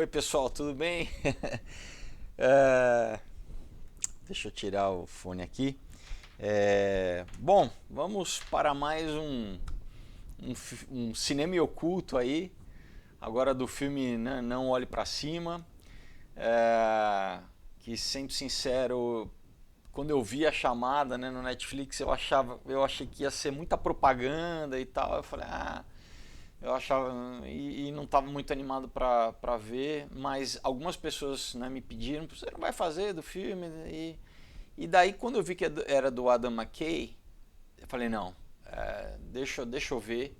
Oi pessoal, tudo bem? É, Deixa eu tirar o fone aqui. Bom, vamos para mais um cinema oculto aí, agora do filme Não Olhe Pra Cima. Que, sendo sincero, quando eu vi a chamada, né, no Netflix, eu achei que ia ser muita propaganda e tal. Eu falei, eu achava e não estava muito animado para ver, mas algumas pessoas, né, me pediram, você não vai fazer do filme? E daí quando eu vi que era do Adam McKay, eu falei, não, deixa eu ver,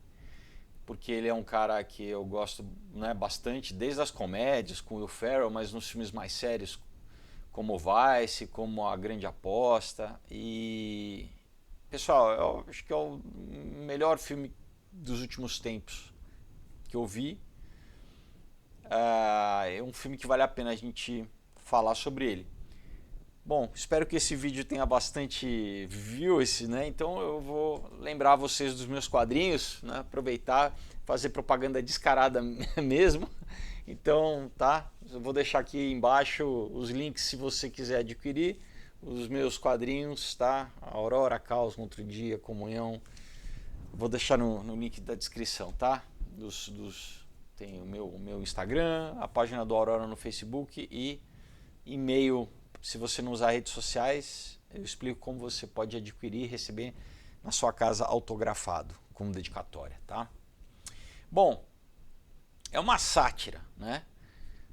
porque ele é um cara que eu gosto, né, bastante, desde as comédias com o Will Ferrell, mas nos filmes mais sérios, como o Vice, como A Grande Aposta. E pessoal, eu acho que é o melhor filme dos últimos tempos que eu vi. É um filme que vale a pena a gente falar sobre ele. Bom, espero que esse vídeo tenha bastante views, né? Então eu vou lembrar vocês dos meus quadrinhos, né? Aproveitar, fazer propaganda descarada mesmo. Então, tá? Eu vou deixar aqui embaixo os links se você quiser adquirir os meus quadrinhos, tá? Aurora, Caos, Outro Dia, Comunhão. Vou deixar no link da descrição, tá? Tem o meu Instagram, a página do Aurora no Facebook e e-mail. Se você não usar redes sociais, eu explico como você pode adquirir e receber na sua casa autografado, como dedicatória, tá? Bom, é uma sátira, né?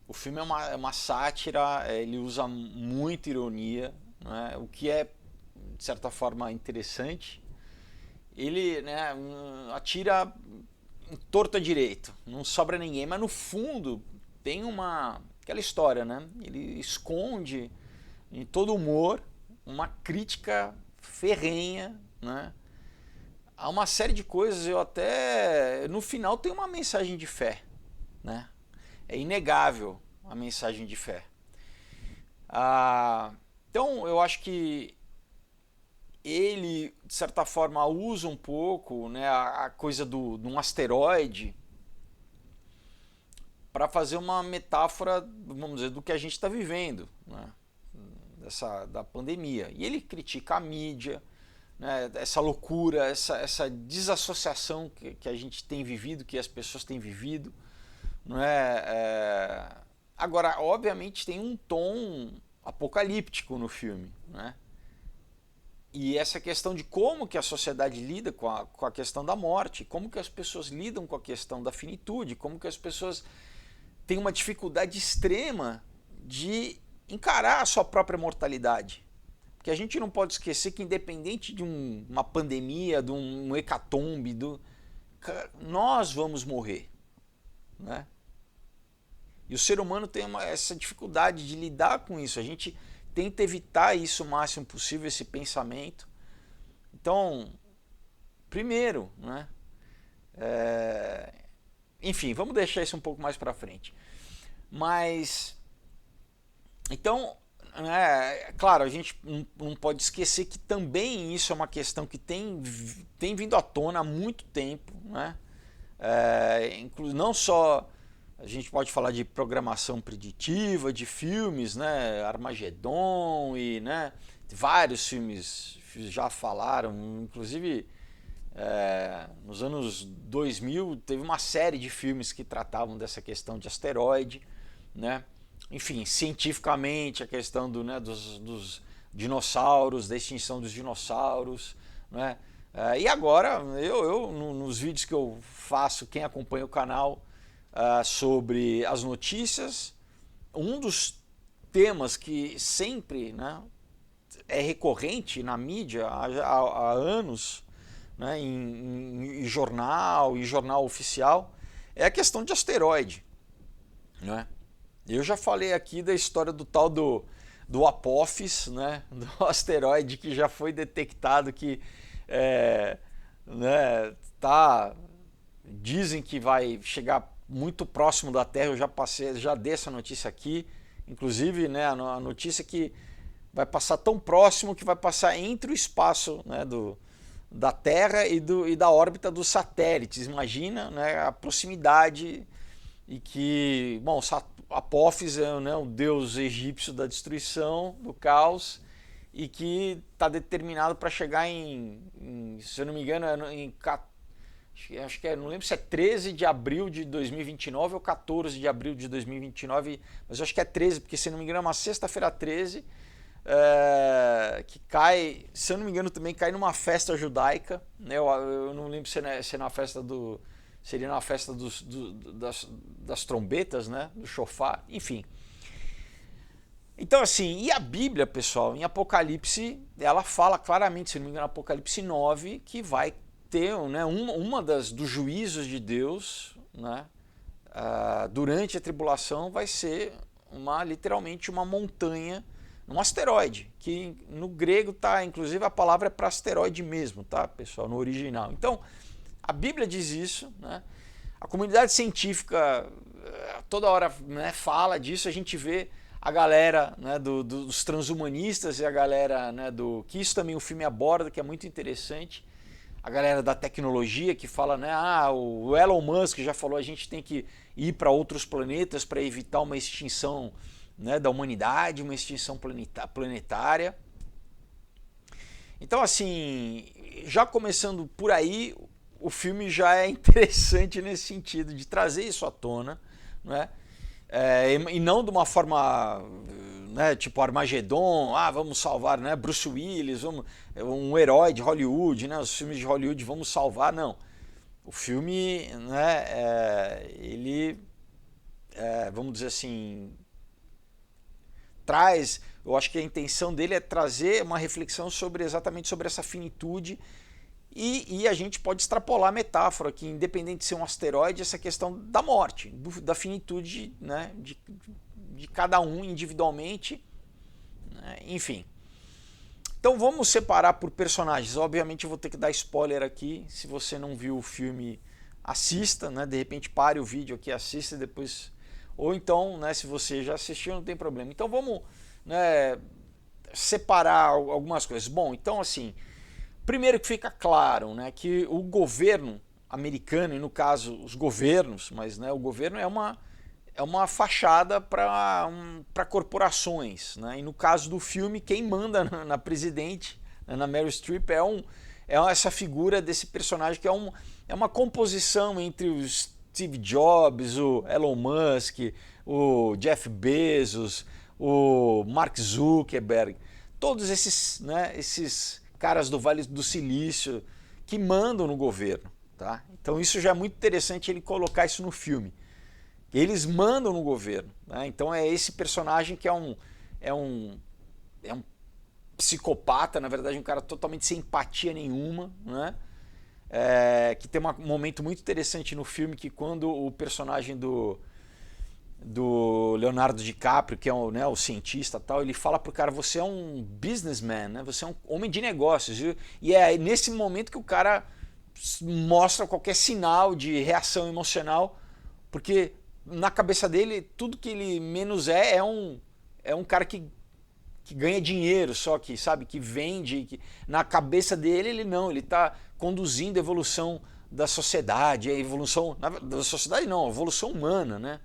O filme é uma sátira, ele usa muita ironia, né? O que é, de certa forma, interessante. Ele, né, atira torto à direito, não sobra ninguém, mas no fundo tem aquela história, né? Ele esconde em todo humor uma crítica ferrenha, né? Há uma série de coisas, eu até no final tem uma mensagem de fé, né? É inegável a mensagem de fé. Então eu acho que ele, de certa forma, usa um pouco, né, a coisa de um asteroide para fazer uma metáfora, vamos dizer, do que a gente está vivendo, né, da pandemia. E ele critica a mídia, né, essa loucura, essa desassociação que a gente tem vivido, que as pessoas têm vivido. Não Agora, obviamente, tem um tom apocalíptico no filme, né? E essa questão de como que a sociedade lida com a questão da morte, como que as pessoas lidam com a questão da finitude, como que as pessoas têm uma dificuldade extrema de encarar a sua própria mortalidade. Porque a gente não pode esquecer que, independente de uma pandemia, de um hecatombe, nós vamos morrer, né? E o ser humano tem essa dificuldade de lidar com isso. A gente tenta evitar isso o máximo possível, esse pensamento. Então, primeiro, né? Enfim, vamos deixar isso um pouco mais para frente. Mas, então, claro, a gente não pode esquecer que também isso é uma questão que tem vindo à tona há muito tempo, né? Não só a gente pode falar de programação preditiva, de filmes, né? Armagedon e, né, vários filmes já falaram, inclusive nos anos 2000 teve uma série de filmes que tratavam dessa questão de asteroide, né? Enfim, cientificamente a questão dos dinossauros, da extinção dos dinossauros, né? E agora, nos vídeos que eu faço, quem acompanha o canal, sobre as notícias, um dos temas que sempre, né, é recorrente na mídia há anos, né, em jornal e jornal oficial, é a questão de asteroide, né? Eu já falei aqui da história do tal do Apophis, né, do asteroide que já foi detectado, que né, dizem que vai chegar muito próximo da Terra. Eu já dei essa notícia aqui, inclusive, né, a notícia que vai passar tão próximo que vai passar entre o espaço, né, da Terra e da órbita dos satélites. Imagina, né, a proximidade. E que, bom, Apófis é, né, o deus egípcio da destruição, do caos, e que está determinado para chegar se eu não me engano, acho que não lembro se é 13 de abril de 2029 ou 14 de abril de 2029, mas eu acho que é 13, porque se eu não me engano é uma sexta-feira 13, que cai, se eu não me engano também cai numa festa judaica, né? Eu não lembro se é na festa seria na festa das trombetas, né? Do shofar, enfim. Então assim, e a Bíblia, pessoal, em Apocalipse, ela fala claramente, se não me engano, Apocalipse 9, que vai ter, né, uma dos juízos de Deus, né, durante a tribulação vai ser literalmente uma montanha, um asteroide, que no grego tá, inclusive a palavra é para asteroide mesmo, tá, pessoal, no original. Então, a Bíblia diz isso, né? A comunidade científica toda hora, né, fala disso, a gente vê a galera, né, dos transhumanistas e a galera, né, que isso também o filme aborda, que é muito interessante, a galera da tecnologia que fala, né, o Elon Musk já falou, a gente tem que ir para outros planetas para evitar uma extinção, né, da humanidade, uma extinção planetária. Então assim, já começando por aí, o filme já é interessante nesse sentido, de trazer isso à tona, né? E não de uma forma, né, tipo Armagedon, vamos salvar, né, Bruce Willis, um herói de Hollywood, né, os filmes de Hollywood, vamos salvar, não. O filme, né, ele, vamos dizer assim, eu acho que a intenção dele é trazer uma reflexão exatamente sobre essa finitude. E a gente pode extrapolar a metáfora que, independente de ser um asteroide, essa questão da morte, da finitude, né, de cada um individualmente, né, enfim. Então vamos separar por personagens. Obviamente eu vou ter que dar spoiler aqui. Se você não viu o filme, assista, né, de repente pare o vídeo aqui, assista e depois... Ou então, né, se você já assistiu, não tem problema. Então vamos, né, separar algumas coisas. Bom, então assim... Primeiro que fica claro, né, que o governo americano, e no caso os governos, mas, né, o governo é uma fachada para corporações, né, e no caso do filme quem manda na presidente, né, na Meryl Streep, é essa figura desse personagem que é uma composição entre o Steve Jobs, o Elon Musk, o Jeff Bezos, o Mark Zuckerberg, todos esses, né, esses caras do Vale do Silício que mandam no governo, tá? Então isso já é muito interessante ele colocar isso no filme. Eles mandam no governo, né? Então é esse personagem que é um psicopata, na verdade um cara totalmente sem empatia nenhuma, né? Que tem um momento muito interessante no filme que quando o personagem do Leonardo DiCaprio, que é né, o cientista tal, ele fala pro cara, você é um businessman, né? Você é um homem de negócios. E é nesse momento que o cara mostra qualquer sinal de reação emocional, porque na cabeça dele, tudo que ele menos é um cara que ganha dinheiro só, que sabe, que vende, na cabeça dele ele está conduzindo a evolução da sociedade, a evolução, da sociedade não, a evolução humana, né?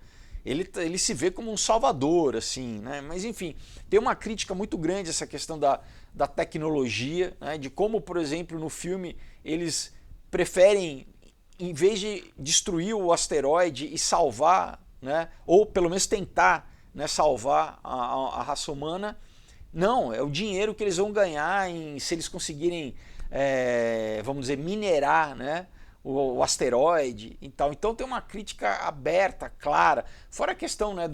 Ele se vê como um salvador, assim, né? Mas enfim, tem uma crítica muito grande essa questão da tecnologia, né? De como, por exemplo, no filme eles preferem, em vez de destruir o asteroide e salvar, né? Ou pelo menos tentar, né, salvar a raça humana, não, é o dinheiro que eles vão ganhar se eles conseguirem, vamos dizer, minerar, né, o asteroide e tal. Então tem uma crítica aberta, clara. Fora a questão, né,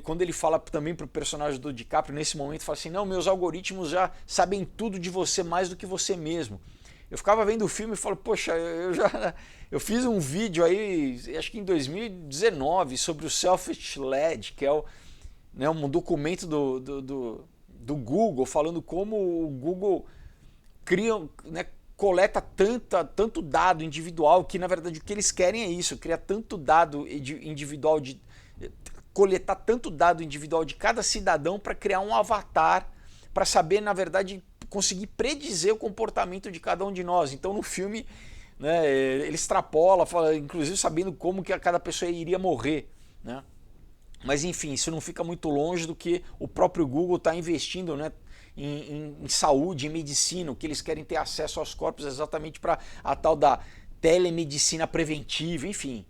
quando ele fala também pro personagem do DiCaprio, nesse momento, fala assim, não, meus algoritmos já sabem tudo de você mais do que você mesmo. Eu ficava vendo o filme e falo, poxa, eu fiz um vídeo aí, acho que em 2019, sobre o Selfish Led, que é né, um documento do Google, falando como o Google cria, né, coleta tanto dado individual, que na verdade o que eles querem é isso, criar tanto dado individual, coletar tanto dado individual de cada cidadão para criar um avatar, para saber, na verdade, conseguir predizer o comportamento de cada um de nós. Então no filme, né, ele extrapola, fala, inclusive sabendo como que cada pessoa iria morrer, né? Mas enfim, isso não fica muito longe do que o próprio Google está investindo, né, em saúde, em medicina, que eles querem ter acesso aos corpos exatamente para a tal da telemedicina preventiva, enfim.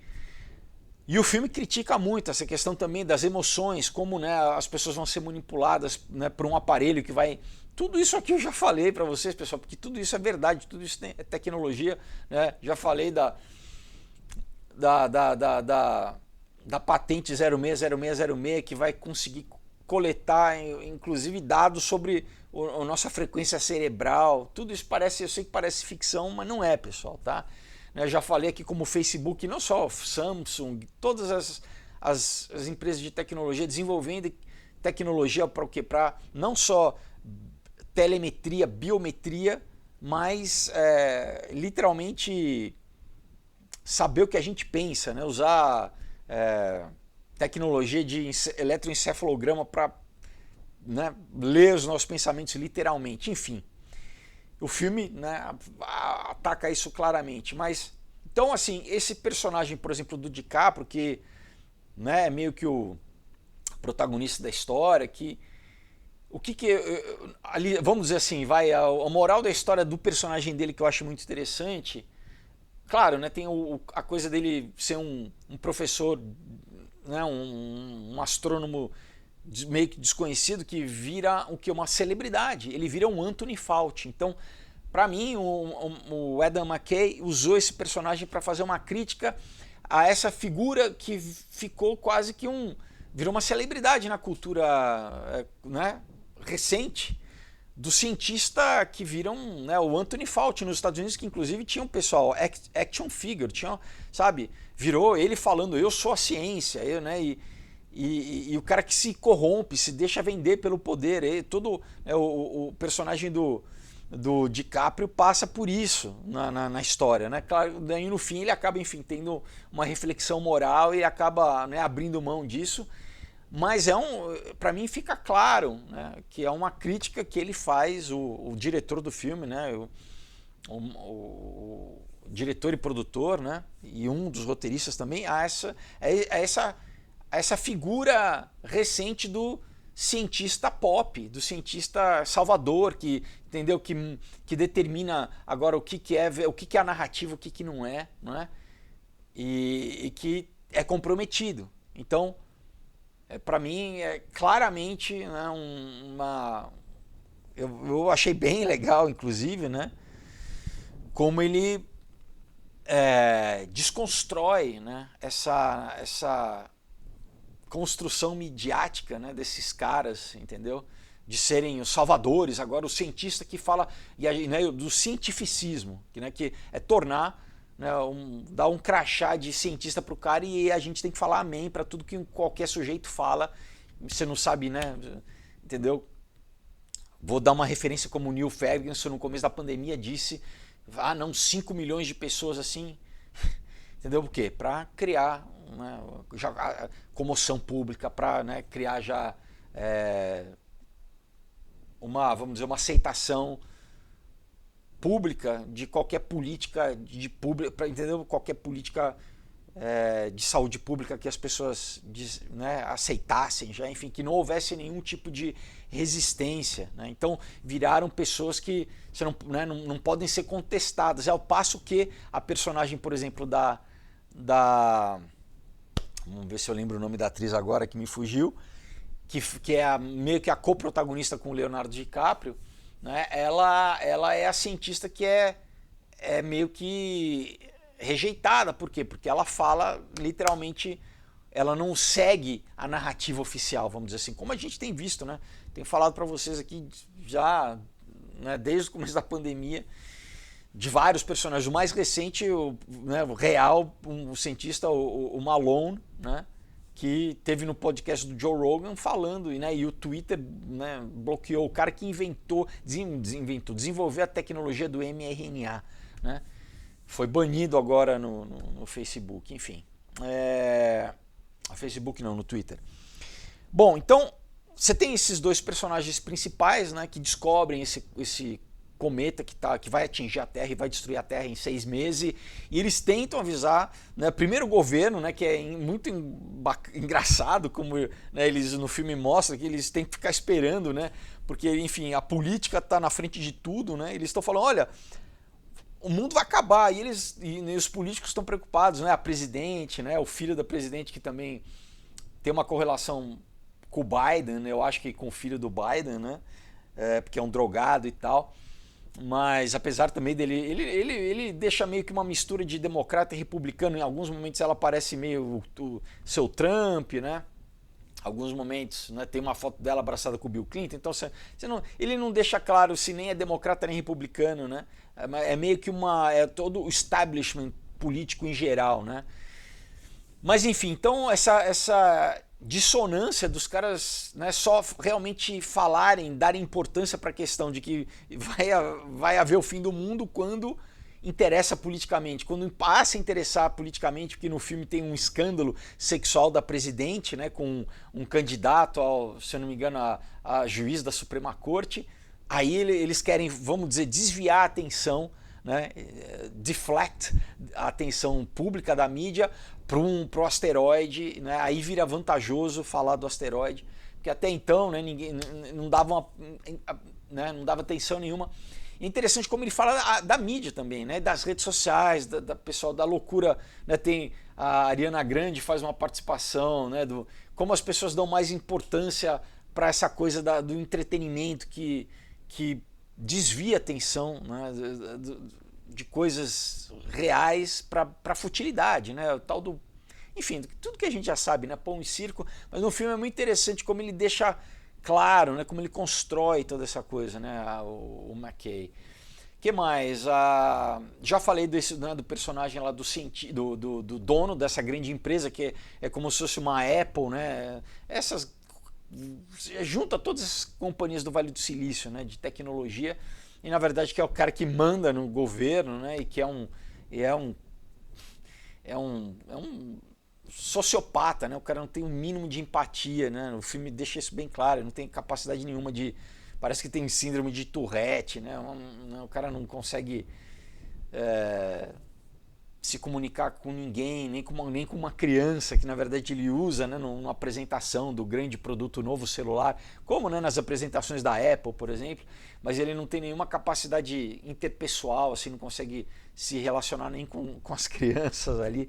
E o filme critica muito essa questão também das emoções, como, né, as pessoas vão ser manipuladas, né, por um aparelho que vai... Tudo isso aqui eu já falei para vocês, pessoal, porque tudo isso é verdade, tudo isso é tecnologia, né? Já falei da patente 060606 que vai conseguir coletar, inclusive, dados sobre a nossa frequência cerebral. Tudo isso parece, eu sei que parece ficção, mas não é, pessoal, tá? Eu já falei aqui como o Facebook, não só Samsung, todas as empresas de tecnologia desenvolvendo tecnologia para o quê? Para não só telemetria, biometria, mas literalmente saber o que a gente pensa, né? Usar tecnologia de eletroencefalograma para, né, ler os nossos pensamentos literalmente, enfim. O filme, né, ataca isso claramente, mas então assim, esse personagem, por exemplo, do DiCaprio, que, né, é meio que o protagonista da história, que o que ali, vamos dizer assim, vai a moral da história do personagem dele que eu acho muito interessante. Claro, né, tem a coisa dele ser um professor, né, um astrônomo meio que desconhecido que vira o que, uma celebridade. Ele vira um Anthony Fauci. Então, para mim, o Adam McKay usou esse personagem para fazer uma crítica a essa figura que ficou quase que virou uma celebridade na cultura, né, recente, do cientista que viram, né, o Anthony Fauci nos Estados Unidos, que inclusive tinha um pessoal, action figure, tinha, sabe, virou ele falando, eu sou a ciência, né, e o cara que se corrompe, se deixa vender pelo poder, todo, né, o personagem do DiCaprio passa por isso na história, né? Claro, daí no fim ele acaba, enfim, tendo uma reflexão moral e acaba, né, abrindo mão disso, mas para mim fica claro, né, que é uma crítica que ele faz, o diretor do filme, né, o diretor e produtor, né, e um dos roteiristas também, a essa figura recente do cientista pop, do cientista salvador, que, entendeu, que determina agora o que é a narrativa, o que não é, e que é comprometido. Então, para mim, é claramente, né, eu achei bem legal, inclusive, né, como ele desconstrói, né, essa construção midiática, né, desses caras, entendeu? De serem os salvadores, agora o cientista que fala, né, do cientificismo, que é tornar, né, dar um crachá de cientista pro cara e a gente tem que falar amém para tudo que qualquer sujeito fala. Você não sabe, né? Entendeu? Vou dar uma referência como o Neil Ferguson no começo da pandemia disse, não, 5 milhões de pessoas assim, entendeu? Por quê? Para criar, né, já, comoção pública, para, né, criar já vamos dizer, uma aceitação pública de qualquer política entendeu? Qualquer política de saúde pública que as pessoas, né, aceitassem já, enfim, que não houvesse nenhum tipo de resistência, né? Então viraram pessoas que você não podem ser contestadas, ao passo que a personagem, por exemplo, vamos ver se eu lembro o nome da atriz agora que me fugiu, que é meio que a co-protagonista com o Leonardo DiCaprio, né? Ela é a cientista que é meio que rejeitada. Por quê? Porque ela fala literalmente, ela não segue a narrativa oficial, vamos dizer assim, como a gente tem visto, né? Tenho falado para vocês aqui já, né, desde o começo da pandemia, de vários personagens. O mais recente, o real, um cientista, o Malone, né, que teve no podcast do Joe Rogan falando, né, e o Twitter, né, bloqueou o cara que desenvolveu a tecnologia do mRNA, né? Foi banido agora no Facebook, enfim. No Facebook não, no Twitter. Bom, então você tem esses dois personagens principais, né, que descobrem esse cometa que vai atingir a Terra e vai destruir a Terra em 6 meses, e eles tentam avisar, né, primeiro o governo, né, que é muito engraçado, como, né, eles no filme mostram que eles têm que ficar esperando, né, porque, enfim, a política está na frente de tudo, né, eles estão falando, olha, o mundo vai acabar, e os políticos estão preocupados, né, a presidente, né, o filho da presidente, que também tem uma correlação com o Biden, né, eu acho que com o filho do Biden, né, porque é um drogado e tal, mas apesar também dele, ele deixa meio que uma mistura de democrata e republicano. Em alguns momentos ela parece meio o seu Trump, né? Alguns momentos, né, tem uma foto dela abraçada com o Bill Clinton, então ele não deixa claro se nem é democrata nem republicano, né? É meio que todo o establishment político em geral, né? Mas enfim, então essa dissonância dos caras, né, só realmente falarem, darem importância para a questão de que vai haver o fim do mundo quando interessa politicamente, quando passa a interessar politicamente, porque no filme tem um escândalo sexual da presidente, né, com um candidato se eu não me engano, a juiz da Suprema Corte, aí eles querem, vamos dizer, desviar a atenção, né, deflect a atenção pública da mídia para o asteroide, né, aí vira vantajoso falar do asteroide, porque até então, né, ninguém não dava atenção nenhuma. É interessante como ele fala da mídia também, né, das redes sociais, da pessoal da loucura, né, tem a Ariana Grande faz uma participação, né, como as pessoas dão mais importância para essa coisa do entretenimento que desvia a atenção, né, de coisas reais para futilidade, né, o tal do, enfim, tudo que a gente já sabe, né, pão e circo, mas no filme é muito interessante como ele deixa claro, né, como ele constrói toda essa coisa, né, o McKay. Que mais? Já falei né, do personagem lá do dono dessa grande empresa que é como se fosse uma Apple, né? Junta todas as companhias do Vale do Silício, né, de tecnologia, e na verdade que é o cara que manda no governo, né, e que é um sociopata, né? O cara não tem o mínimo de empatia, né? O filme deixa isso bem claro, ele não tem capacidade nenhuma parece que tem síndrome de Tourette, né? O cara não consegue se comunicar com ninguém, nem com uma criança, que na verdade ele usa, né, numa apresentação do grande produto novo celular, como, né, nas apresentações da Apple, por exemplo, mas ele não tem nenhuma capacidade interpessoal, assim, não consegue se relacionar nem com as crianças ali.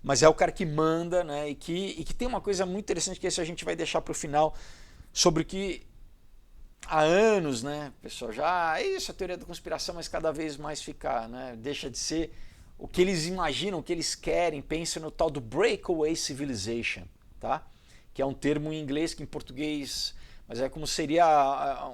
Mas é o cara que manda, né, e que tem uma coisa muito interessante que esse a gente vai deixar para o final, sobre o que há anos, né, pessoal, já isso é teoria da conspiração, mas cada vez mais fica, né, deixa de ser o que eles imaginam, o que eles querem, pensam no tal do breakaway civilization, tá? Que é um termo em inglês que em português, mas é como seria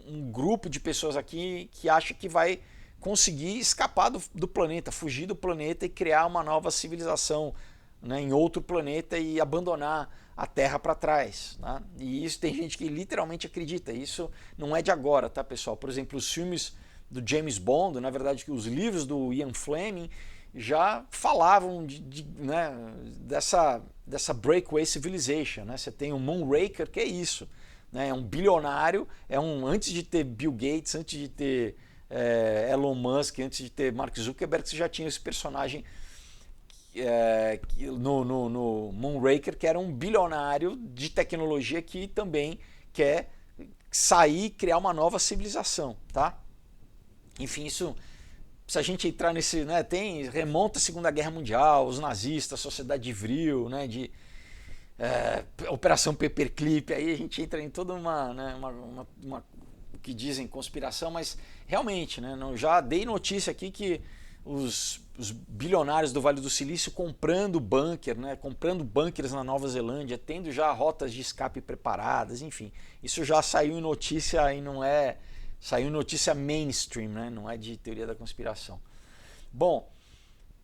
um grupo de pessoas aqui que acha que vai conseguir escapar do planeta, fugir do planeta e criar uma nova civilização, né, em outro planeta e abandonar a Terra para trás, né? E isso tem gente que literalmente acredita. Isso não é de agora, tá, pessoal? Por exemplo, os filmes do James Bond, na verdade, que os livros do Ian Fleming já falavam né, dessa breakaway civilization, né? Você tem o Moonraker, que é isso, né? É um bilionário, antes de ter Bill Gates, antes de ter Elon Musk, antes de ter Mark Zuckerberg, você já tinha esse personagem no Moonraker, que era um bilionário de tecnologia que também quer sair e criar uma nova civilização, tá? Enfim, isso, se a gente entrar nesse, né, remonta à Segunda Guerra Mundial, os nazistas, a Sociedade de Vril, né, Operação Paperclip, aí a gente entra em toda uma o que dizem conspiração, mas realmente, né, já dei notícia aqui que os bilionários do Vale do Silício comprando bunker, né, comprando bunkers na Nova Zelândia, tendo já rotas de escape preparadas, enfim, isso já saiu em notícia e não é... Saiu notícia mainstream, né? Não é de teoria da conspiração. Bom,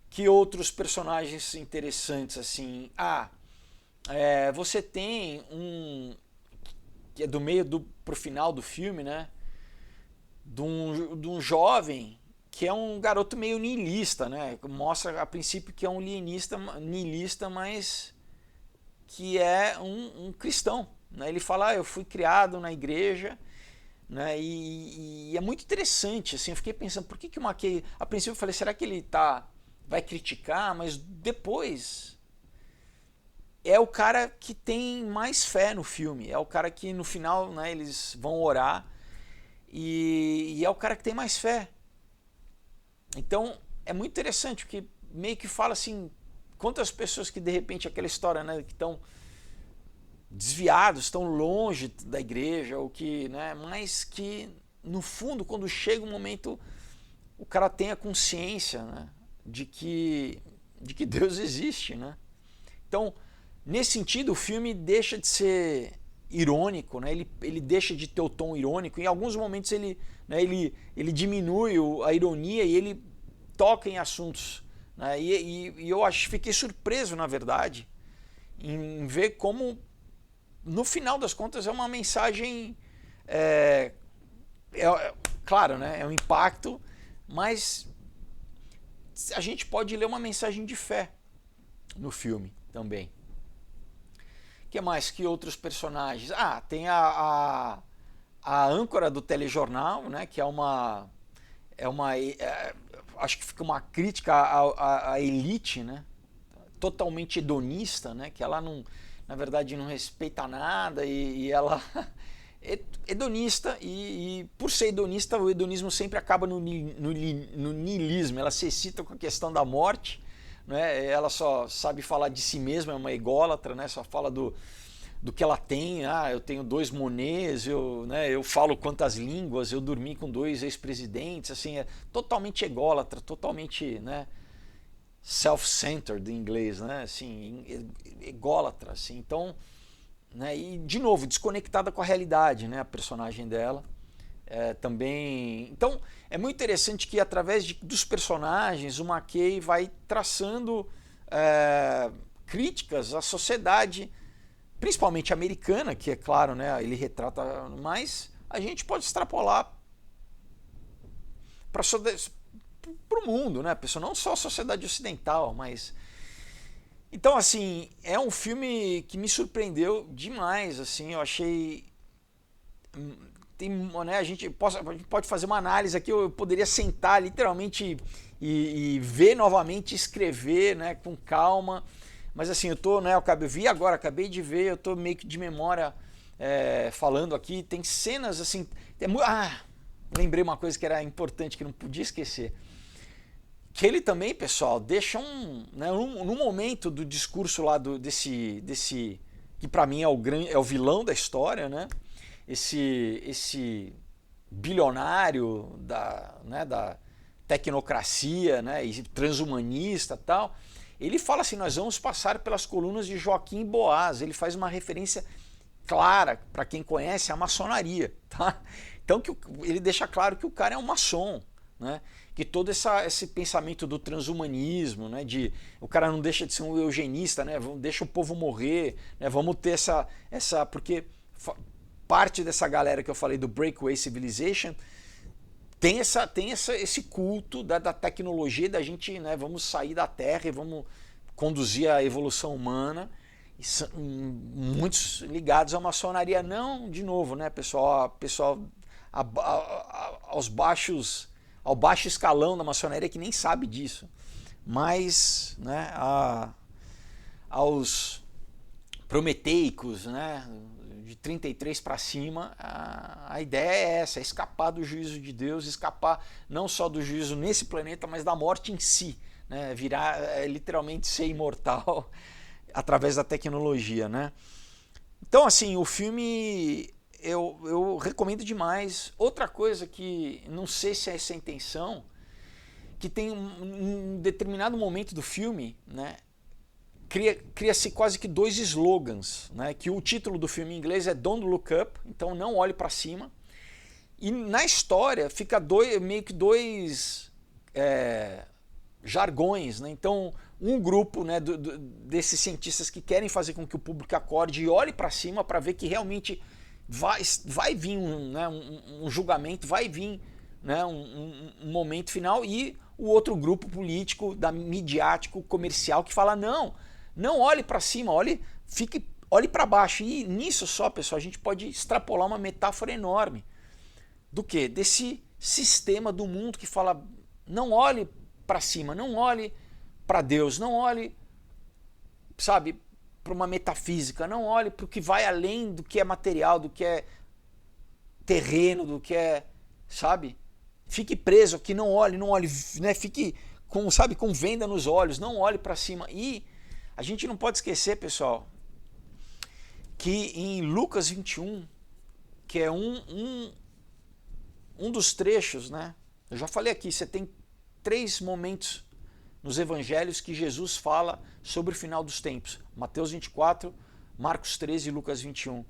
que outros personagens interessantes assim? Você tem que é do meio pro final do filme, né? De um jovem que é um garoto meio niilista, né? Mostra a princípio que é um niilista, mas que é um cristão, né? Ele fala: eu fui criado na igreja, né? E é muito interessante, assim, eu fiquei pensando, por que o McKay, a princípio eu falei, será que ele vai criticar, mas depois é o cara que tem mais fé no filme, é o cara que no final, né, eles vão orar e é o cara que tem mais fé. Então é muito interessante, porque meio que fala assim, quantas pessoas que de repente aquela história, né, que estão desviados, estão longe da igreja, ou que, né, mas que no fundo, quando chega um momento, o cara tem a consciência, né, de que Deus existe, né? Então, nesse sentido, o filme deixa de ser irônico, né? Ele deixa de ter o tom irônico. Em alguns momentos né, ele diminui a ironia e ele toca em assuntos, né? E eu fiquei surpreso, na verdade, em ver como, no final das contas, é uma mensagem, claro, né? É um impacto, mas a gente pode ler uma mensagem de fé no filme também. O que mais? Que outros personagens? Tem a âncora do telejornal, né? Que acho que fica uma crítica à elite, né? Totalmente hedonista, né? Que ela não, na verdade, não respeita nada e ela é hedonista e por ser hedonista, o hedonismo sempre acaba no niilismo. Ela se excita com a questão da morte, né? Ela só sabe falar de si mesma, é uma ególatra, né? Só fala do que ela tem. Eu tenho 2 Monets, eu falo quantas línguas, eu dormi com 2 ex-presidentes, assim, é totalmente ególatra, totalmente, né, self-centered em inglês, né, assim, ególatra, assim. Então, né, e de novo, desconectada com a realidade, né, a personagem dela. Também. Então, é muito interessante que através dos personagens o McKay vai traçando críticas à sociedade, principalmente americana, que é claro, né, ele retrata, mas a gente pode extrapolar para o mundo, né, pessoal, não só a sociedade ocidental, mas então, assim, é um filme que me surpreendeu demais, assim, eu achei né, a gente pode fazer uma análise aqui, eu poderia sentar literalmente e ver novamente, escrever, né, com calma. Mas assim, eu acabei de ver, eu tô meio que de memória falando aqui, tem cenas assim, lembrei uma coisa que era importante, que não podia esquecer. Que ele também, pessoal, deixa num momento do discurso lá desse que para mim é o vilão da história, né? Esse bilionário da tecnocracia, né, e transhumanista e tal. Ele fala assim, nós vamos passar pelas colunas de Joaquim Boaz. Ele faz uma referência clara, para quem conhece, à maçonaria. Tá? Então ele deixa claro que o cara é um maçom, né? Que todo esse pensamento do transhumanismo, né? O cara não deixa de ser um eugenista, né? Deixa o povo morrer, né? Vamos ter essa porque parte dessa galera que eu falei do Breakaway Civilization tem esse culto da tecnologia, da gente, né, vamos sair da Terra e vamos conduzir a evolução humana, e são muitos ligados à maçonaria. Não, de novo, né, pessoal ao baixo escalão da maçonaria que nem sabe disso, mas, né, aos prometeicos, né, de 33 para cima, a ideia é essa, é escapar do juízo de Deus, escapar não só do juízo nesse planeta, mas da morte em si, né? Virar, literalmente ser imortal através da tecnologia, né? Então, assim, o filme eu recomendo demais. Outra coisa que não sei se é essa a intenção, que tem um determinado momento do filme, né? Cria-se quase que 2 slogans, né? Que o título do filme em inglês é Don't Look Up, então não olhe para cima. E na história fica meio que 2 jargões, né? Então um grupo, né, desses cientistas que querem fazer com que o público acorde e olhe para cima para ver que realmente vai vir um julgamento, vai vir, né, um momento final, e o outro grupo político, midiático, comercial, que fala não olhe para cima, olhe para baixo. E nisso só, pessoal, a gente pode extrapolar uma metáfora enorme. do quê? Desse sistema do mundo que fala, não olhe para cima, não olhe para Deus, não olhe, sabe, para uma metafísica, não olhe para o que vai além do que é material, do que é terreno, do que é, sabe? Fique preso aqui, não olhe, né? Fique com, sabe, com venda nos olhos, não olhe para cima. E a gente não pode esquecer, pessoal, que em Lucas 21, que é um dos trechos, né? Eu já falei aqui, você tem 3 momentos nos evangelhos que Jesus fala sobre o final dos tempos. Mateus 24, Marcos 13 e Lucas 21.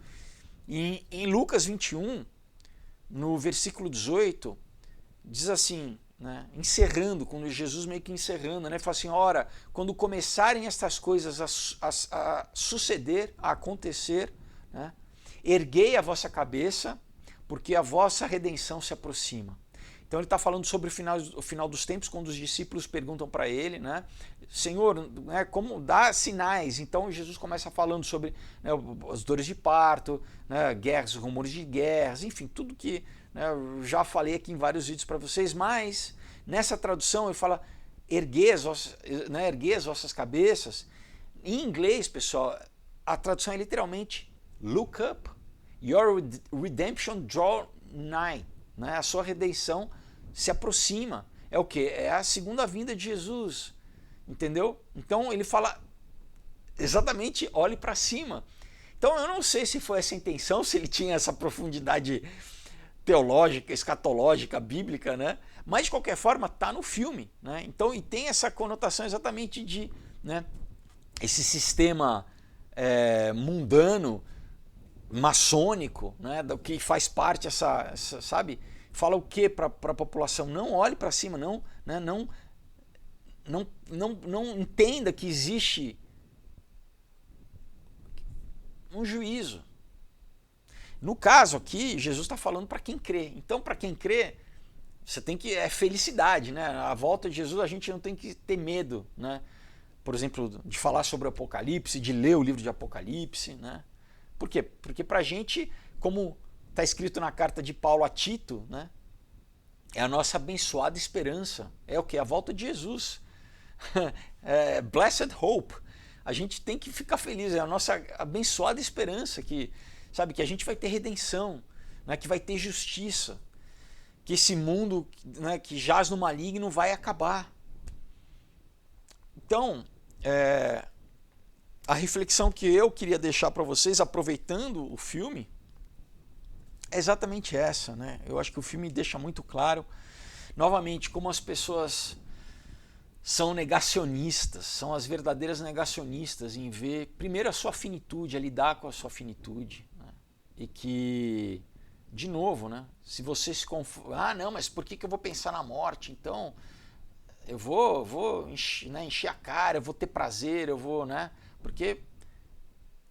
E em Lucas 21, no versículo 18, diz assim, né, encerrando, quando Jesus meio que encerrando, né, fala assim, ora, quando começarem estas coisas a suceder, a acontecer, né, erguei a vossa cabeça, porque a vossa redenção se aproxima. Então ele está falando sobre o final dos tempos, quando os discípulos perguntam para ele, né, Senhor, né, como dá sinais? Então Jesus começa falando sobre, né, as dores de parto, né, guerras, rumores de guerras, enfim, tudo que, né, eu já falei aqui em vários vídeos para vocês, mas nessa tradução ele fala erguer as vossas cabeças. Em inglês, pessoal, a tradução é literalmente look up, your redemption draw nigh, né? A sua redenção se aproxima. É o que? É a segunda vinda de Jesus, entendeu? Então ele fala exatamente, olhe para cima. Então eu não sei se foi essa a intenção, se ele tinha essa profundidade teológica, escatológica, bíblica, né? Mas de qualquer forma está no filme, né? Então, e tem essa conotação exatamente de, né, esse sistema mundano, maçônico, né, do que faz parte essa, sabe? Fala o que para a população? Não olhe para cima, não, né, não entenda que existe um juízo. No caso aqui, Jesus está falando para quem crê. Então, para quem crê, você tem que, é felicidade, né? A volta de Jesus a gente não tem que ter medo, né? Por exemplo, de falar sobre o Apocalipse, de ler o livro de Apocalipse, né? Por quê? Porque para a gente, como está escrito na carta de Paulo a Tito, né? É a nossa abençoada esperança. É o que? A volta de Jesus. Blessed hope. A gente tem que ficar feliz, é a nossa abençoada esperança que, sabe, que a gente vai ter redenção, né, que vai ter justiça, que esse mundo, né, que jaz no maligno vai acabar. Então, a reflexão que eu queria deixar para vocês, aproveitando o filme, é exatamente essa, né? Eu acho que o filme deixa muito claro, novamente, como as pessoas são negacionistas, são as verdadeiras negacionistas em ver, primeiro, a sua finitude, a lidar com a sua finitude, né? E que, de novo, né, se você se confunde, não, mas por que eu vou pensar na morte? Então, eu vou encher a cara, eu vou ter prazer, eu vou, né, porque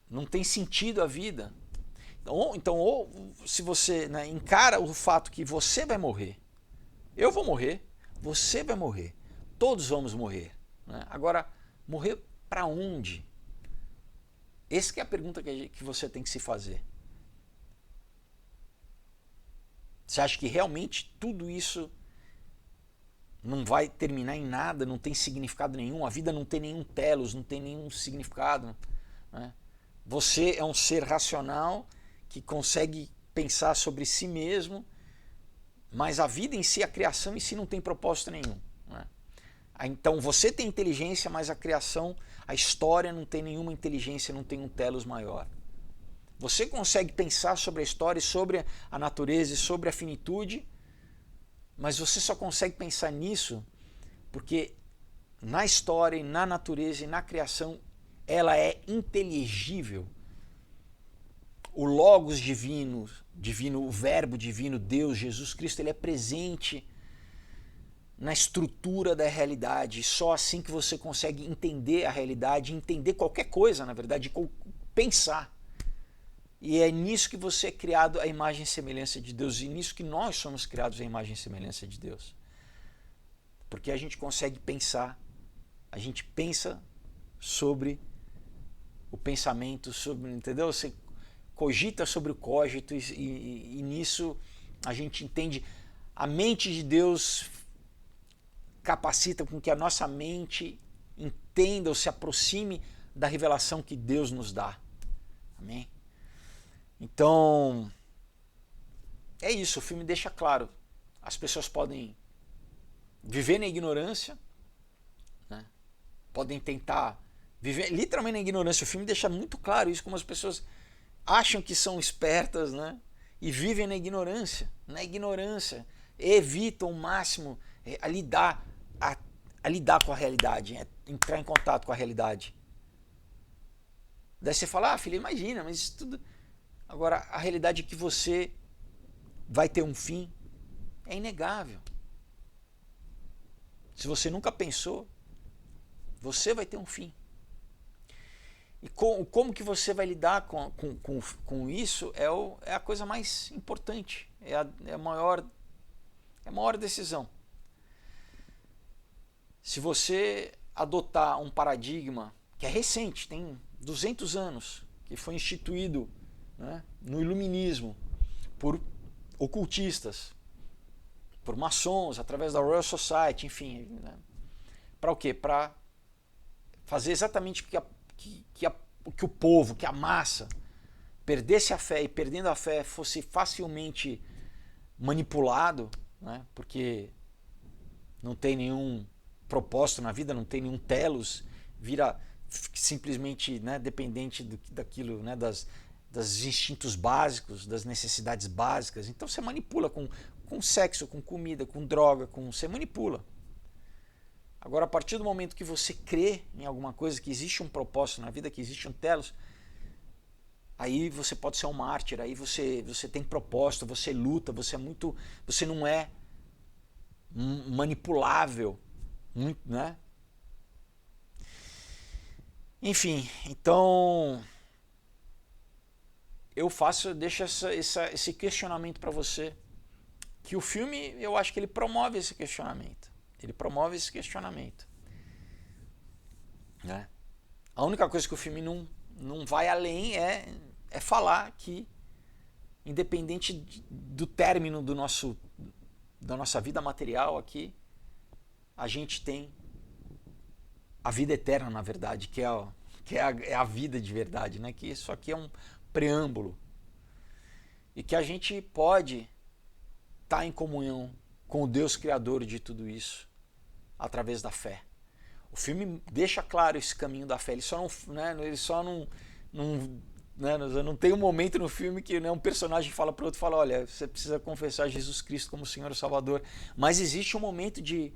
não tem sentido a vida. Então ou se você, né, encara o fato que você vai morrer, eu vou morrer, você vai morrer, todos vamos morrer, né? Agora, morrer para onde? Essa que é a pergunta que você tem que se fazer. Você acha que realmente tudo isso não vai terminar em nada, não tem significado nenhum, a vida não tem nenhum telos, não tem nenhum significado, né? Você é um ser racional que consegue pensar sobre si mesmo, mas a vida em si, a criação em si não tem propósito nenhum, né? Então você tem inteligência, mas a criação, a história não tem nenhuma inteligência, não tem um telos maior. Você consegue pensar sobre a história, sobre a natureza e sobre a finitude, mas você só consegue pensar nisso porque na história, e na natureza e na criação ela é inteligível. O Logos divino, o Verbo divino, Deus, Jesus Cristo, ele é presente na estrutura da realidade. Só assim que você consegue entender a realidade, entender qualquer coisa, na verdade, pensar. E é nisso que você é criado à imagem e semelhança de Deus, e nisso que nós somos criados à imagem e semelhança de Deus. Porque a gente consegue pensar, a gente pensa sobre o pensamento, sobre, entendeu? Você cogita sobre o cogito e nisso a gente entende, a mente de Deus capacita com que a nossa mente entenda ou se aproxime da revelação que Deus nos dá. Amém? Então, é isso, o filme deixa claro. As pessoas podem viver na ignorância, né? Podem tentar viver literalmente na ignorância. O filme deixa muito claro isso, como as pessoas acham que são espertas, né? E vivem na ignorância. Na ignorância. Evitam o máximo a lidar com a realidade, entrar em contato com a realidade. Daí você fala, filho, imagina, mas isso tudo... Agora, a realidade é que você vai ter um fim é inegável. Se você nunca pensou, você vai ter um fim. E como que você vai lidar com isso é a coisa mais importante, é a maior decisão. Se você adotar um paradigma que é recente, tem 200 anos, que foi instituído, né, no iluminismo por ocultistas, por maçons, através da Royal Society, enfim, né, para o quê? Para fazer exatamente que o povo, que a massa perdesse a fé, e perdendo a fé fosse facilmente manipulado, né, porque não tem nenhum propósito na vida, não tem nenhum telos, vira simplesmente, né, dependente daquilo, né, dos instintos básicos, das necessidades básicas. Então você manipula com sexo, com comida, com droga, você manipula. Agora, a partir do momento que você crê em alguma coisa, que existe um propósito na vida, que existe um telos, aí você pode ser um mártir, aí você tem propósito, você luta, você não é manipulável, muito, né? Enfim, então eu deixo esse questionamento para você, que o filme, eu acho que ele promove esse questionamento. Ele promove esse questionamento, né? A única coisa que o filme não vai além é falar que, independente do término da nossa vida material aqui, a gente tem a vida eterna, na verdade, que é a vida de verdade, né? Que isso aqui é um preâmbulo. E que a gente pode estar em comunhão com o Deus Criador de tudo isso, através da fé. O filme deixa claro esse caminho da fé. Ele só não tem um momento no filme que, né, um personagem fala para o outro, fala, olha, você precisa confessar Jesus Cristo como Senhor e Salvador. Mas existe um momento de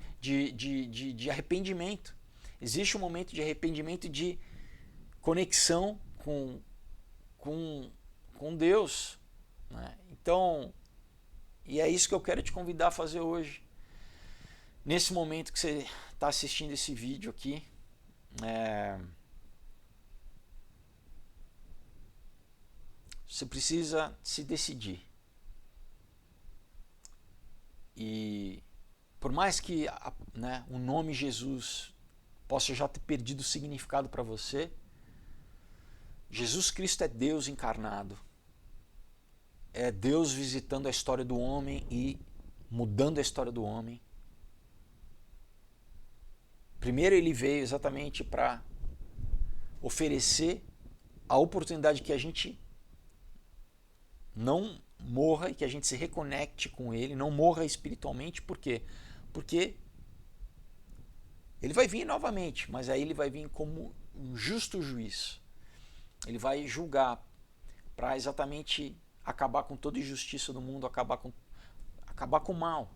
arrependimento. Existe um momento de arrependimento e de conexão com Deus, né? Então, e é isso que eu quero te convidar a fazer hoje. Nesse momento que você está assistindo esse vídeo aqui, você precisa se decidir. E por mais que, né, o nome Jesus possa já ter perdido o significado para você, Jesus Cristo é Deus encarnado. É Deus visitando a história do homem e mudando a história do homem. Primeiro ele veio exatamente para oferecer a oportunidade que a gente não morra e que a gente se reconecte com ele, não morra espiritualmente. Por quê? Porque ele vai vir novamente, mas aí ele vai vir como um justo juiz. Ele vai julgar para exatamente acabar com toda injustiça do mundo, acabar com o mal.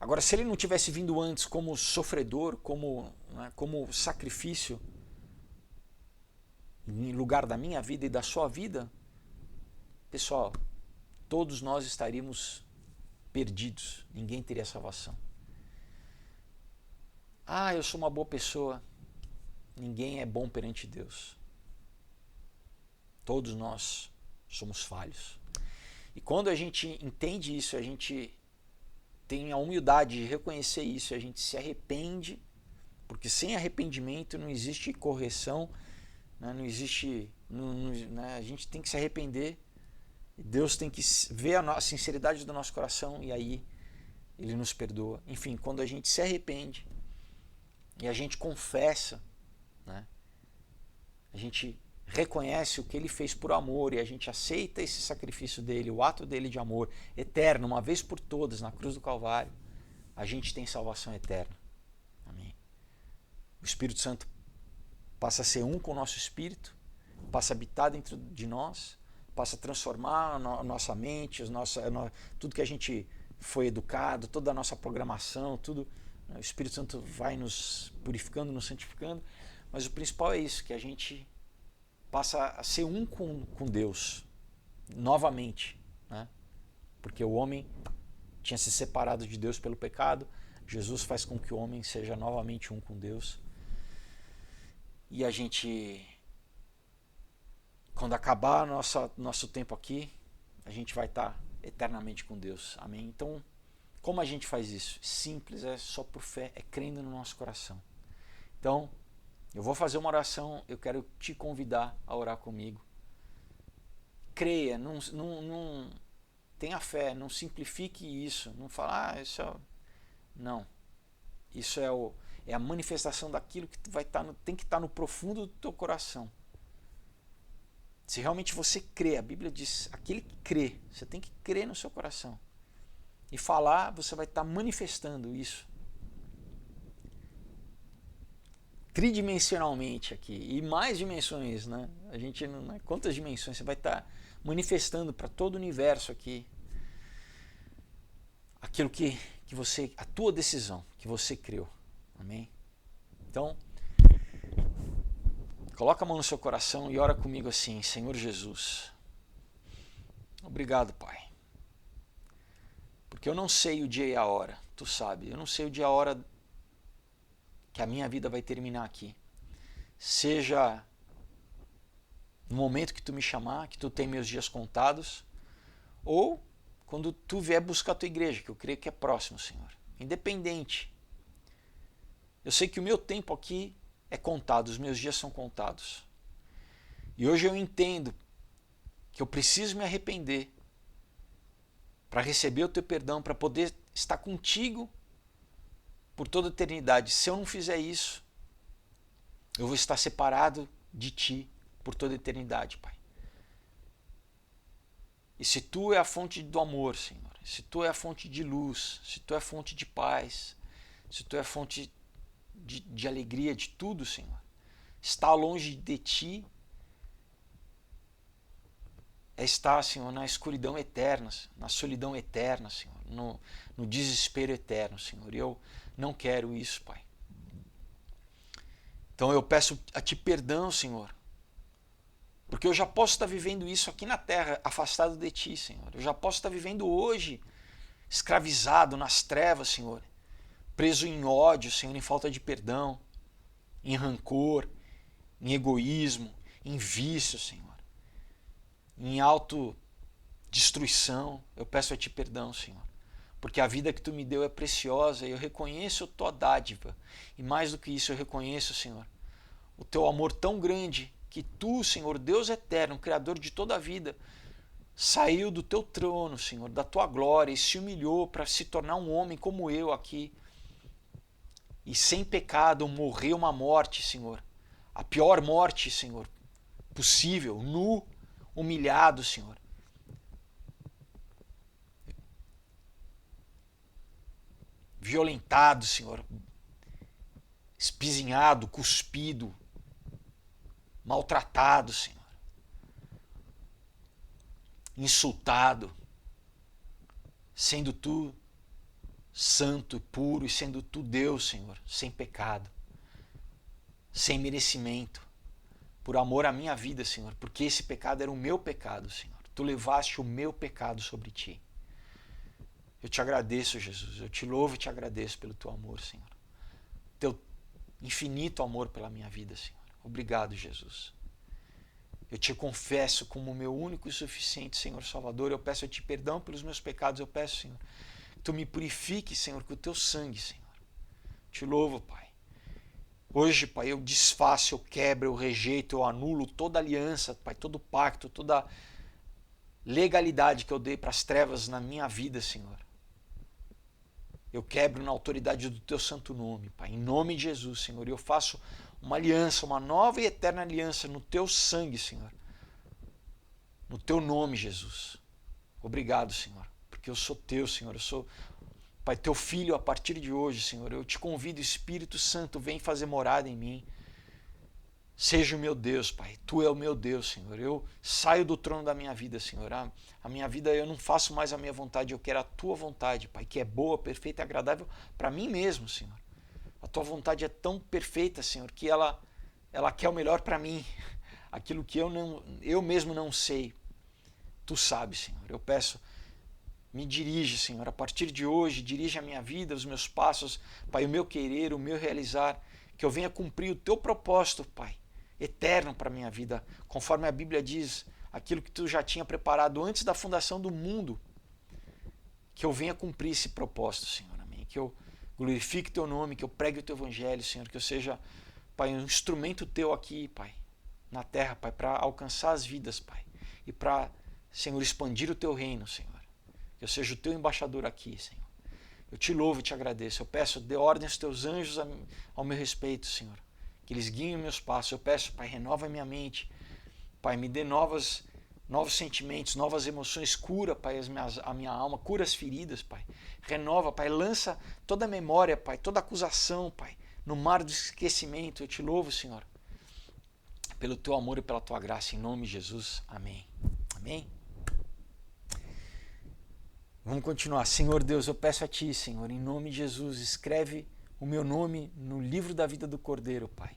Agora, se ele não tivesse vindo antes como sofredor, como sacrifício, em lugar da minha vida e da sua vida, pessoal, todos nós estaríamos perdidos, ninguém teria salvação. Eu sou uma boa pessoa. Ninguém é bom perante Deus. Todos nós somos falhos. E quando a gente entende isso, a gente tem a humildade de reconhecer isso, a gente se arrepende, porque sem arrependimento não existe correção, né? Não existe, né? A gente tem que se arrepender Deus tem que ver a sinceridade do nosso coração e aí Ele nos perdoa. Enfim, quando a gente se arrepende e a gente confessa, né, a gente reconhece o que Ele fez por amor e a gente aceita esse sacrifício dele, o ato dele de amor eterno, uma vez por todas, na cruz do Calvário, a gente tem salvação eterna. Amém. O Espírito Santo passa a ser um com o nosso espírito, passa a habitar dentro de nós, passa a transformar a nossa mente, tudo que a gente foi educado, toda a nossa programação, tudo. O Espírito Santo vai nos purificando, nos santificando, mas o principal é isso, que a gente passa a ser um com Deus, novamente, né? Porque o homem tinha se separado de Deus pelo pecado, Jesus faz com que o homem seja novamente um com Deus. E a gente, quando acabar nosso tempo aqui, a gente vai estar eternamente com Deus. Amém? Então, como a gente faz isso? Simples, é só por fé, é crendo no nosso coração. Então, eu vou fazer uma oração, eu quero te convidar a orar comigo. Creia, não tenha fé, não simplifique isso, não fala, isso é... Não. Isso é a manifestação daquilo que tem que estar no profundo do teu coração. Se realmente você crê, a Bíblia diz, aquele que crê, você tem que crer no seu coração. E falar, você vai estar manifestando isso. Tridimensionalmente aqui, e mais dimensões, né? A gente não, quantas dimensões você vai estar manifestando para todo o universo aqui aquilo que você, a tua decisão, que você creu. Amém? Então, coloca a mão no seu coração e ora comigo assim: Senhor Jesus, obrigado, Pai, porque eu não sei o dia e a hora, tu sabe, eu não sei o dia e a hora que a minha vida vai terminar aqui. Seja no momento que tu me chamar, que tu tem meus dias contados, ou quando tu vier buscar a tua igreja, que eu creio que é próximo, Senhor. Independente. Eu sei que o meu tempo aqui é contado, os meus dias são contados. E hoje eu entendo que eu preciso me arrepender para receber o teu perdão, para poder estar contigo por toda a eternidade. Se eu não fizer isso, eu vou estar separado de ti por toda a eternidade, Pai. E se tu é a fonte do amor, Senhor, se tu é a fonte de luz, se tu é a fonte de paz, se tu é a fonte de alegria, de tudo, Senhor, estar longe de ti é estar, Senhor, na escuridão eterna, na solidão eterna, Senhor, no desespero eterno, Senhor. E eu não quero isso, Pai. Então eu peço a ti perdão, Senhor, porque eu já posso estar vivendo isso aqui na terra, afastado de ti, Senhor. Eu já posso estar vivendo hoje, escravizado nas trevas, Senhor, preso em ódio, Senhor, em falta de perdão, em rancor, em egoísmo, em vício, Senhor, em autodestruição. Eu peço a ti perdão, Senhor, porque a vida que tu me deu é preciosa e eu reconheço a tua dádiva. E mais do que isso, eu reconheço, Senhor, o teu amor tão grande que tu, Senhor, Deus eterno, Criador de toda a vida, saiu do teu trono, Senhor, da tua glória e se humilhou para se tornar um homem como eu aqui. E sem pecado morreu uma morte, Senhor, a pior morte, Senhor, possível, nu, humilhado, Senhor. Violentado, Senhor, espizinhado, cuspido, maltratado, Senhor, insultado, sendo tu santo, puro, e sendo tu Deus, Senhor, sem pecado, sem merecimento, por amor à minha vida, Senhor, porque esse pecado era o meu pecado, Senhor. Tu levaste o meu pecado sobre ti. Eu te agradeço, Jesus, eu te louvo e te agradeço pelo teu amor, Senhor. Teu infinito amor pela minha vida, Senhor. Obrigado, Jesus. Eu te confesso como meu único e suficiente Senhor Salvador. Eu peço a ti perdão pelos meus pecados. Eu peço, Senhor, que tu me purifique, Senhor, com o teu sangue, Senhor. Te louvo, Pai. Hoje, Pai, eu desfaço, eu quebro, eu rejeito, eu anulo toda aliança, Pai, todo pacto, toda legalidade que eu dei para as trevas na minha vida, Senhor, eu quebro na autoridade do teu santo nome, Pai, em nome de Jesus, Senhor. E eu faço uma aliança, uma nova e eterna aliança no teu sangue, Senhor. No teu nome, Jesus. Obrigado, Senhor, porque eu sou teu, Senhor. Eu sou, Pai, teu filho a partir de hoje, Senhor. Eu te convido, Espírito Santo, vem fazer morada em mim. Seja o meu Deus, Pai. Tu é o meu Deus, Senhor. Eu saio do trono da minha vida, Senhor. A minha vida, eu não faço mais a minha vontade, eu quero a tua vontade, Pai, que é boa, perfeita e agradável para mim mesmo, Senhor. A tua vontade é tão perfeita, Senhor, que ela quer o melhor para mim. Aquilo que eu mesmo não sei, tu sabes, Senhor. Eu peço, me dirige, Senhor, a partir de hoje, dirige a minha vida, os meus passos, Pai, o meu querer, o meu realizar, que eu venha cumprir o teu propósito, Pai, eterno para a minha vida, conforme a Bíblia diz, aquilo que tu já tinha preparado antes da fundação do mundo, que eu venha cumprir esse propósito, Senhor, amém, que eu glorifique teu nome, que eu pregue o teu evangelho, Senhor, que eu seja, Pai, um instrumento teu aqui, Pai, na terra, Pai, para alcançar as vidas, Pai, e para, Senhor, expandir o teu reino, Senhor, que eu seja o teu embaixador aqui, Senhor. Eu te louvo e te agradeço, eu peço, dê ordem aos teus anjos ao meu respeito, Senhor, que eles guiem meus passos. Eu peço, Pai, renova minha mente, Pai, me dê novos sentimentos, novas emoções, cura, Pai, a minha alma, cura as feridas, Pai, renova, Pai, lança toda a memória, Pai, toda acusação, Pai, no mar do esquecimento. Eu te louvo, Senhor, pelo teu amor e pela tua graça, em nome de Jesus, amém. Amém? Vamos continuar. Senhor Deus, eu peço a Ti, Senhor, em nome de Jesus, escreve o meu nome no livro da vida do Cordeiro, Pai,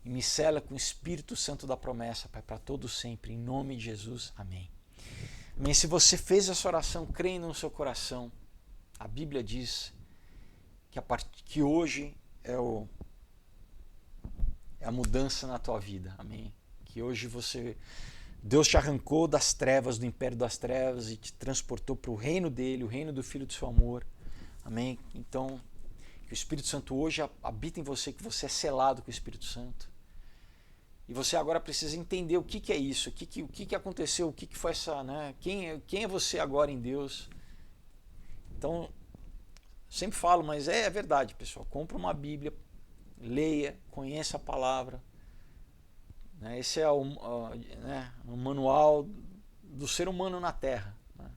e me sela com o Espírito Santo da promessa, Pai, para todo sempre, em nome de Jesus, amém. Amém. Se você fez essa oração crendo no seu coração, a Bíblia diz que hoje é a mudança na tua vida, amém. Que hoje Deus te arrancou das trevas, do império das trevas, e te transportou para o reino dele, o reino do Filho do seu amor. Amém? Então, que o Espírito Santo hoje habita em você, que você é selado com o Espírito Santo. E você agora precisa entender o que é isso, o que aconteceu, o que foi essa, né? Quem é você agora em Deus? Então, sempre falo, mas é verdade, pessoal. Compra uma Bíblia, leia, conheça a palavra. Esse é o manual do ser humano na Terra, né?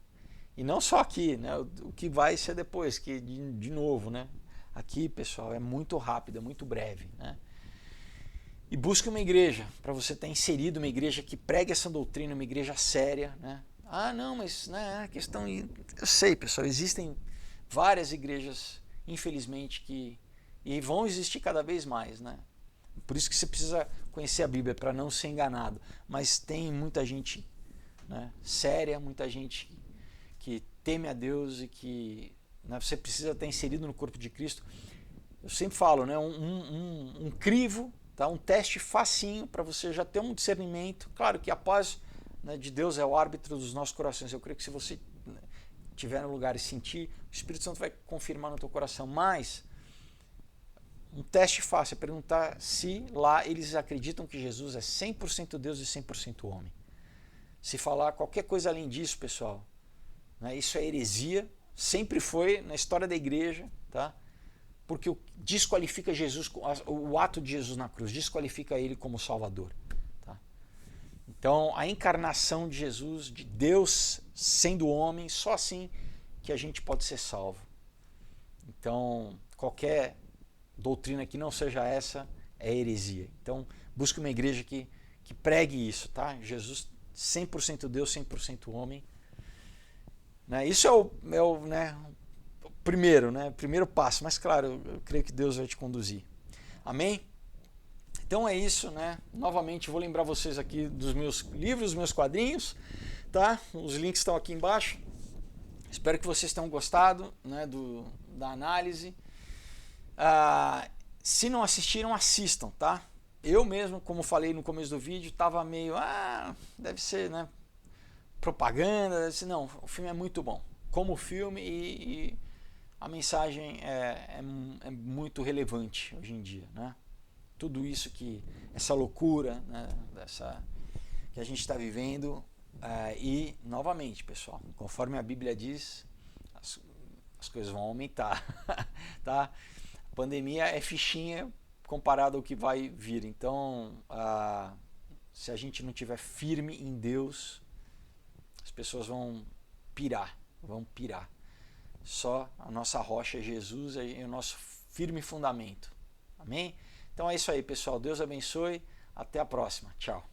E não só aqui, né? O que vai ser depois, que de novo, né? Aqui, pessoal, é muito rápido, é muito breve, né? E busque uma igreja, para você estar inserido, uma igreja que pregue essa doutrina, uma igreja séria, né? Ah, não, mas né, a questão... Eu sei, pessoal, existem várias igrejas, infelizmente, e vão existir cada vez mais, né? Por isso que você precisa conhecer a Bíblia, para não ser enganado. Mas tem muita gente, né, séria, muita gente que teme a Deus e que, né, você precisa estar inserido no corpo de Cristo. Eu sempre falo, né, um crivo, tá, um teste facinho para você já ter um discernimento. Claro que a paz, né, de Deus é o árbitro dos nossos corações. Eu creio que se você, né, estiver no lugar e sentir, o Espírito Santo vai confirmar no teu coração. Mas um teste fácil é perguntar se lá eles acreditam que Jesus é 100% Deus e 100% homem. Se falar qualquer coisa além disso, pessoal, né, isso é heresia, sempre foi na história da igreja, tá? Porque desqualifica Jesus, o ato de Jesus na cruz, desqualifica ele como Salvador. Tá? Então, a encarnação de Jesus, de Deus sendo homem, só assim que a gente pode ser salvo. Então, qualquer doutrina que não seja essa é heresia. Então, busque uma igreja que pregue isso, tá? Jesus 100% Deus, 100% homem. Né? Isso é o primeiro passo, mas claro, eu creio que Deus vai te conduzir. Amém? Então é isso, né? Novamente vou lembrar vocês aqui dos meus livros, dos meus quadrinhos, tá? Os links estão aqui embaixo. Espero que vocês tenham gostado, né, da análise. Se não assistiram, assistam, tá? Eu mesmo, como falei no começo do vídeo, estava meio, deve ser, né, propaganda, deve ser. Não, o filme é muito bom. Como filme e a mensagem é muito relevante hoje em dia, né? Tudo isso essa loucura, né, que a gente está vivendo, E, novamente, pessoal, conforme a Bíblia diz, as coisas vão aumentar. Tá? A pandemia é fichinha comparado ao que vai vir. Então, se a gente não tiver firme em Deus, as pessoas vão pirar. Só a nossa rocha é Jesus e o nosso firme fundamento. Amém? Então é isso aí, pessoal. Deus abençoe. Até a próxima. Tchau.